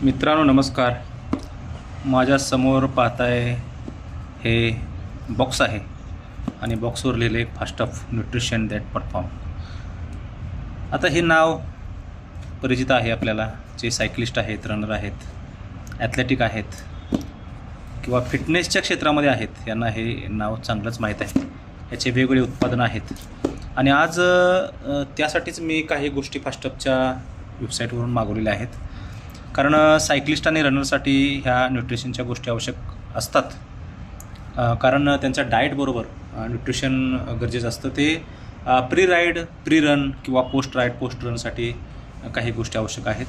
मित्रांनो नमस्कार. माझ्यासमोर पाहताय हे बॉक्स आहे आणि बॉक्सवर लिहिले fast of nutrition that perform. आता हे नाव परिचित आहे आपल्याला. जे सायकलिस्ट आहेत, रनर आहेत, ॲथलेटिक आहेत किंवा फिटनेसच्या क्षेत्रामध्ये आहेत, यांना हे नाव चांगलंच माहीत आहे. याचे वेगवेगळे उत्पादनं आहेत आणि आज त्यासाठीच मी काही गोष्टी फास्टअपच्या वेबसाईटवरून मागवलेल्या आहेत. कारण सायकलिस्ट आणि रनरसाठी ह्या न्यूट्रिशनच्या गोष्टी आवश्यक असतात. कारण त्यांच्या डाएटबरोबर न्यूट्रिशन गरजेचं असतं. ते प्री राईड, प्री रन किंवा पोस्ट राईड, पोस्ट रनसाठी काही गोष्टी आवश्यक आहेत.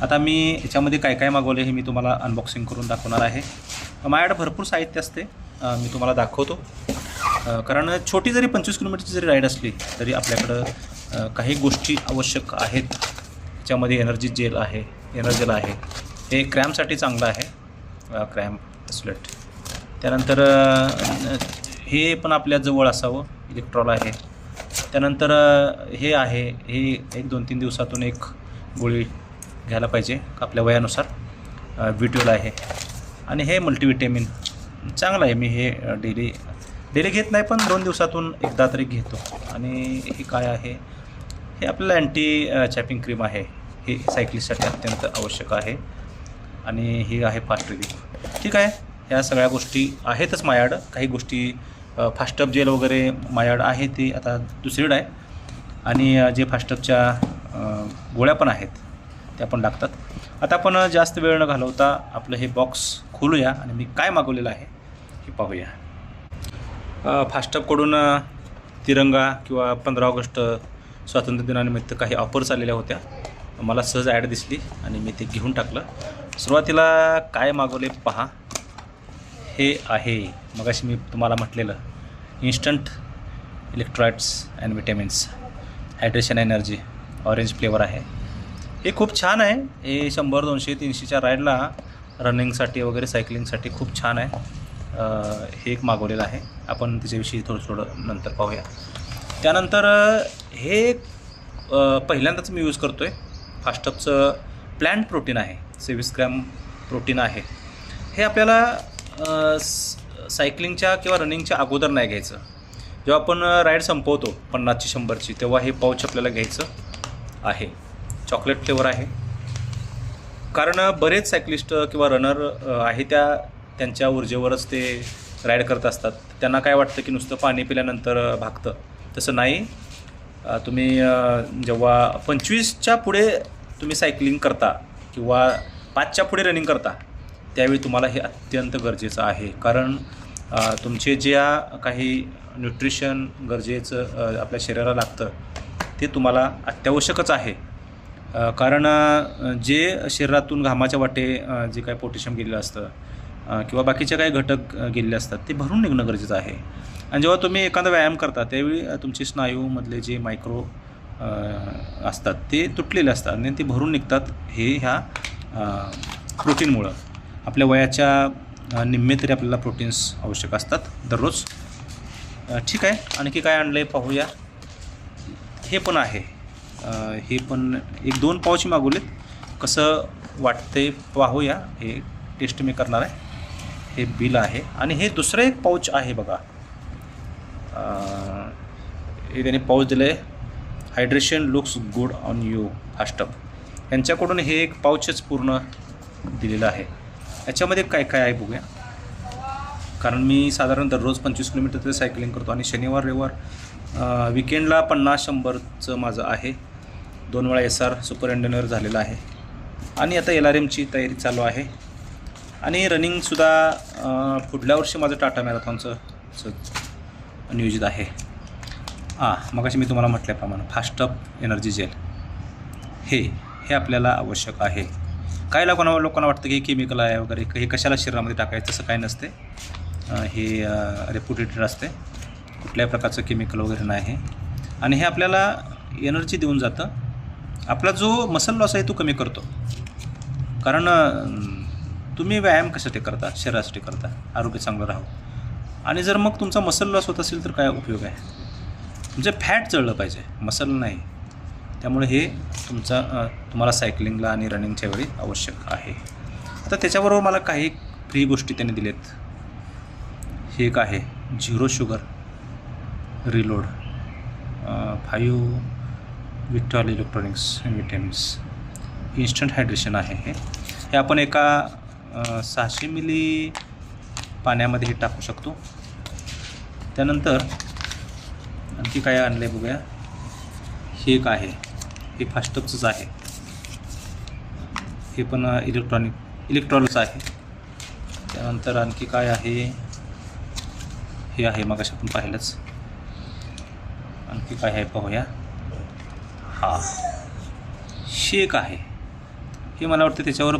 आता मी याच्यामध्ये काय काय मागवले हे मी तुम्हाला अनबॉक्सिंग करून दाखवणार आहे. माझ्याकडे भरपूर साहित्य असते, मी तुम्हाला दाखवतो. कारण छोटी जरी 25 किलोमीटरची जरी राईड असली तरी आपल्याकडं काही गोष्टी आवश्यक आहेत. त्याच्यामध्ये एनर्जी जेल आहे, एनर्जेल आहे. हे क्रॅम्पसाठी चांगलं आहे, क्रॅम्प स्लेट. त्यानंतर हे पण आपल्या जवळ असावं, इलेक्ट्रॉल आहे. त्यानंतर हे आहे, हे 1-2-3 दिवसातून एक गोळी घ्यायला पाहिजे आपल्या वयानुसार. विट्युल आहे आणि हे मल्टीविटॅमिन चांगलं आहे. मी हे डेली घेत नाही, पण 2 दिवसातून एकदा तरी घेतो. आणि हे काय आहे, हे आपल्याला अँटी चॅपिंग क्रीम आहे. हे सायकलिस्टसाठी अत्यंत आवश्यक आहे. आणि ही आहे फास्ट रिलीफ. ठीक आहे, ह्या सगळ्या गोष्टी आहेतच माझ्याकडं. काही गोष्टी फास्टअप जेल वगैरे माझ्याकडं आहे, ती आता दुसरीकडं आहे. आणि जे फास्टअपच्या गोळ्या पण आहेत त्या पण लागतात. आता आपण जास्त वेळ न घालवता आपलं हे बॉक्स खोलूया आणि मी काय मागवलेलं आहे हे पाहूया. फास्टअपकडून तिरंगा किंवा 15 ऑगस्ट स्वातंत्र्य दिनानिमित्त काही ऑफर्स आलेल्या होत्या. मला सहज ॲड दिसली आणि मी ते घेऊन टाकलं. सुरुवातीला काय मागवले पहा. हे आहे मगाशी मी तुम्हाला म्हटलेलं instant electrolytes and vitamins hydration energy. Orange flavour आहे. हे खूप छान आहे. हे 100, 200, 300च्या राईडला, रनिंगसाठी वगैरे, सायकलिंगसाठी खूप छान आहे. हे एक मागवलेलं आहे. आपण त्याच्याविषयी थोडं नंतर पाहूया. त्यानंतर हे पहिल्यांदाच मी यूज करतो आहे. फास्टअपचं प्लॅन्ट प्रोटीन आहे, 26 ग्रॅम प्रोटीन आहे. हे आपल्याला सायकलिंगच्या किंवा रनिंगच्या अगोदर नाही घ्यायचं. जेव्हा आपण राईड संपवतो 50ची 100ची, तेव्हा हे पाऊच आपल्याला घ्यायचं आहे. चॉकलेट फ्लेवर आहे. कारण बरेच सायकलिस्ट किंवा रनर आहे त्यांच्या ऊर्जेवरच ते राईड करत असतात. त्यांना काय वाटतं की नुसतं पाणी पिल्यानंतर भागतं. तसं नाही. तुम्ही जेव्हा 25च्या पुढे तुम्ही सायकलिंग करता किंवा 5च्या पुढे रनिंग करता, त्यावेळी तुम्हाला हे अत्यंत गरजेचं आहे. कारण तुमचे ज्या काही न्यूट्रिशन गरजेचं आपल्या शरीराला लागतं ते तुम्हाला अत्यावश्यकच आहे. कारण जे शरीरातून घामाच्या वाटे जे काही पोटॅशियम गेलेलं असतं किंवा बाकीचे काही घटक गेलेले असतात ते भरून निघणं गरजेचं आहे. आणि जेव्हा तुम्ही एखादा व्यायाम करता त्यावेळी तुमचे स्नायूमधले जे मायक्रो असतात ते तुटलेले असतात आणि ते भरून निघतात. हे ह्या प्रोटीनमुळं. आपल्या वयाच्या निम्मे तरी आपल्याला प्रोटीन्स आवश्यक असतात दररोज. ठीक आहे, आणखी काय आणलं आहे पाहूया. हे पण आहे. हे पण 1-2 पाऊच मागवलेत. कसं वाटते पाहूया. हे टेस्ट मी करणार आहे. हे बिल आहे. आणि हे दुसरं एक पाऊच आहे बघा. हे त्याने पाऊच दिलं आहे, hydration looks good on you Fastup. यांच्याकडून हे एक पाऊचच पूर्ण दिलेलं आहे. याच्यामध्ये काय काय आहे बघूया. कारण मी साधारण दररोज 25 किलोमीटर सायकलिंग करतो आणि शनिवार रविवार विकेंडला 50-100चं माझं आहे. 2 वेळा SR सुपर इंडियनवर झालेलं आहे. आणि आता LRMची तयारी चालू आहे. आणि रनिंगसुद्धा पुढल्या वर्षी माझं टाटा मॅरेथॉनचं नियोजित आहे. मगाशी मी तुम्हाला म्हटल्याप्रमाणे फास्टअप एनर्जी जेल हे आपल्याला आवश्यक आहे. काय लोकांना वाटतं की हे केमिकल आहे वगैरे, हे कशाला शरीरामध्ये टाकायचं, तसं काय नसते. हे रेप्युटेटेड असते. कुठल्याही प्रकारचं केमिकल वगैरे नाही. आणि हे आपल्याला एनर्जी देऊन जातं. आपला जो मसल लॉस आहे तो कमी करतो. कारण तुम्ही व्यायाम कशासाठी करता? शरीरासाठी करता, आरोग्य चांगलं राहावं. आणि जर मग तुमचा मसल लॉस होत असेल तर काय उपयोग आहे? म्हणजे फॅट जळलं पाहिजे, मसल नाही. त्यामुळे हे तुम्हाला सायकलिंगला आणि रनिंगच्या वेळी आवश्यक आहे. आता त्याच्याबरोबर मला काही फ्री गोष्टी त्यांनी दिलेत. हे एक आहे 0 शुगर रिलोड 5 विक्टॉल इलेक्ट्रॉनिक्स विटॅमिन्स इन्स्टंट हायड्रेशन आहे. हे आपण एका 600 मिली पाण्यामध्ये हे टाकू शकतो. त्यानंतर आणखी काय आणलं आहे बघूया. हे एक आहे, हे फास्टअपचंच आहे. हे पण इलेक्ट्रॉनिक्स आहे. त्यानंतर आणखी काय आहे, हे आहे मगाशी आपण पाहिलंच. आणखी काय आहे पाहूया. शेक आहे. हे मला वाटतं त्याच्यावर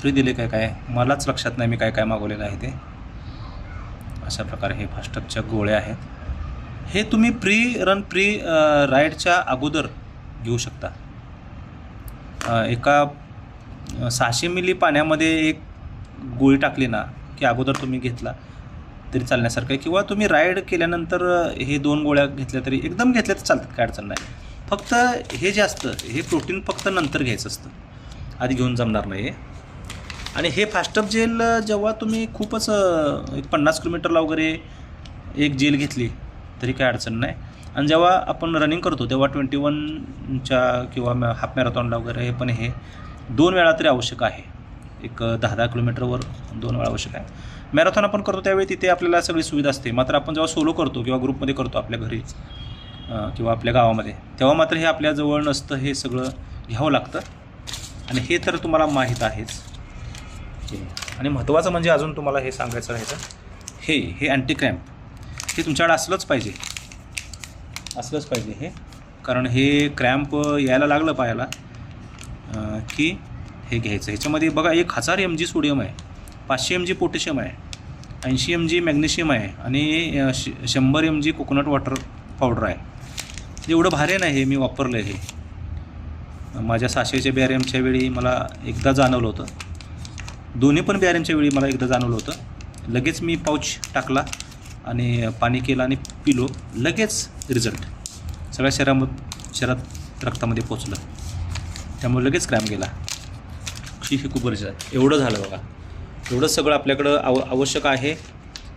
फ्री दिले काय मलाच लक्षात नाही मी काय मागवलेलं आहे ते. अशा प्रकारे हे फास्टअपच्या गोळ्या आहेत. हे तुम्ही प्री राईडच्या अगोदर घेऊ शकता. एका 600 मिली पाण्यामध्ये एक गोळी टाकली ना की अगोदर तुम्ही घेतला तरी चालण्यासारखं आहे, किंवा तुम्ही राईड केल्यानंतर हे 2 गोळ्या घेतल्या तरी एकदम घेतल्या तर चालतात, काय अडचण नाही. फक्त हे जे असतं हे प्रोटीन फक्त नंतर घ्यायचं असतं, आधी घेऊन जमणार नाही. आणि हे फास्टअप जेल जेव्हा तुम्ही खूपच 50 किलोमीटरला वगैरे एक जेल घेतली तरी काय अडचण नाही. आणि जेव्हा आपण रनिंग करतो तेव्हा 21च्या किंवा हाफ मॅरेथॉनला वगैरे हे पण हे 2 वेळा तरी आवश्यक आहे. एक 10 किलोमीटरवर 2 वेळा आवश्यक आहे. मॅरेथॉन आपण करतो त्यावेळी तिथे आपल्याला सगळी सुविधा असते. मात्र आपण जेव्हा सोलो करतो किंवा ग्रुपमध्ये करतो आपल्या घरी किंवा आपल्या गावामध्ये, तेव्हा मात्र हे आपल्याजवळ नसतं, हे सगळं घ्यावं लागतं. आणि हे तर तुम्हाला माहीत आहेच. आणि महत्त्वाचं म्हणजे अजून तुम्हाला हे सांगायचं राहायचं, हे अँटी क्रॅम्प हे तुमच्याकडे असलंच पाहिजे हे. कारण हे क्रॅम्प यायला लागलं पायाला की हे घ्यायचं. ह्याच्यामध्ये बघा 1000 mg सोडियम आहे, 500 mg पोटॅशियम आहे, 80 mg मॅग्नेशियम आहे आणि 100 mg कोकोनट वॉटर पावडर आहे. एवढं भारी नाही हे, मी वापरलं आहे हे. माझ्या 600च्या BRMच्या वेळी मला एकदा जाणवलं होतं. दोन्ही पण BRMच्या वेळी मला एकदा जाणवलं होतं. लगेच मी पाऊच टाकला आणि पाणी केलं आणि पिलो, लगेच रिझल्ट सगळ्या शरीरात रक्तामध्ये पोचलं. त्यामुळे लगेच क्रॅम्प गेला. ही खूप गरजेचं आहे. एवढं झालं बघा, एवढं सगळं आपल्याकडं आवश्यक आहे.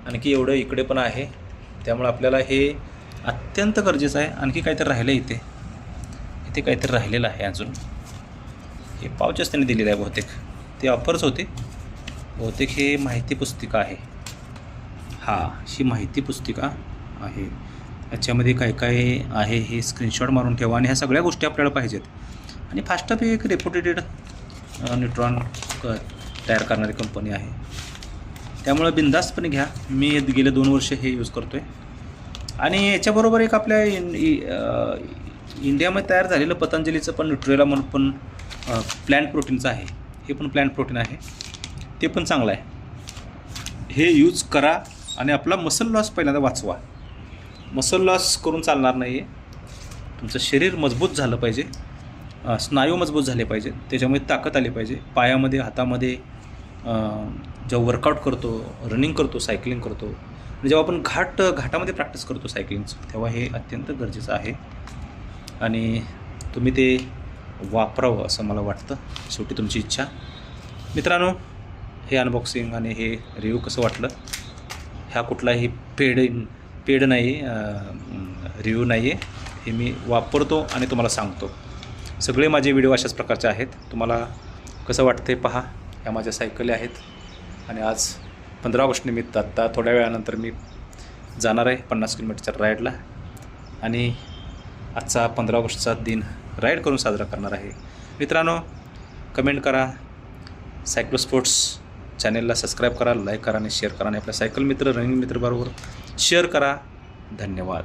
आणखी एवढं इकडे पण आहे. त्यामुळे आपल्याला हे अत्यंत गरजेचं आहे. आणखी काहीतरी राहिलं इथे काहीतरी राहिलेलं आहे अजून. हे पाऊचच त्यांनी दिलेलं आहे बहुतेक, ते ऑफर्स होते बहुतेक. हे माहिती पुस्तिका आहे. ही माहिती पुस्तिका आहे. याच्यामध्ये काय आहे हे स्क्रीनशॉट मारून ठेवा. आणि ह्या सगळ्या गोष्टी आपल्याला पाहिजेत. आणि फास्टअप ही एक रेप्युटेड न्यूट्रॉन तयार करणारी कंपनी आहे. त्यामुळं बिनधास्तपणे घ्या. मी गेले 2 वर्ष हे यूज करतो आहे. आणि याच्याबरोबर एक आपल्या इंडियामध्ये तयार झालेलं पतंजलीचं पण न्यूट्रेला म्हणून पण प्लॅन्ट प्रोटीनचं आहे. हे पण प्लॅन्ट प्रोटीन आहे, ते पण चांगलं आहे. हे यूज करा आणि आपला मसल लॉस पहिल्यांदा वाचवा. मसल लॉस करून चालणार नाही आहे. तुमचं शरीर मजबूत झालं पाहिजे, स्नायू मजबूत झाले पाहिजे, त्याच्यामध्ये ताकद आली पाहिजे पायामध्ये, हातामध्ये. जेव्हा वर्कआउट करतो, रनिंग करतो, सायकलिंग करतो, आणि जेव्हा आपण घाटामध्ये प्रॅक्टिस करतो सायकलिंगचं, तेव्हा हे अत्यंत गरजेचं आहे. आणि तुम्ही ते वापरावं असं मला वाटतं. शेवटी तुमची इच्छा. मित्रांनो, हे अनबॉक्सिंग आणि हे रिव्ह्यू कसं वाटलं. ह्या कुठलाही पेड नाही, रिव्ह्यू नाही आहे. हे मी वापरतो आणि तुम्हाला सांगतो. सगळे माझे व्हिडिओ अशाच प्रकारचे आहेत. तुम्हाला कसं वाटते पहा. ह्या माझ्या सायकली आहेत. आणि आज 15 ऑगस्ट निमित्त आत्ता थोड्या वेळानंतर मी जाणार आहे 50 किलोमीटरच्या राईडला. आणि आजचा 15 ऑगस्टचा दिन राईड करून साजरा करणार आहे. मित्रांनो, कमेंट करा, सायक्लो स्पोर्ट्स चॅनेलला सबस्क्राईब करा, लाईक करा आणि शेअर करा. आणि आपल्या सायकल मित्र, रनिंग मित्रबरोबर शेअर करा. धन्यवाद.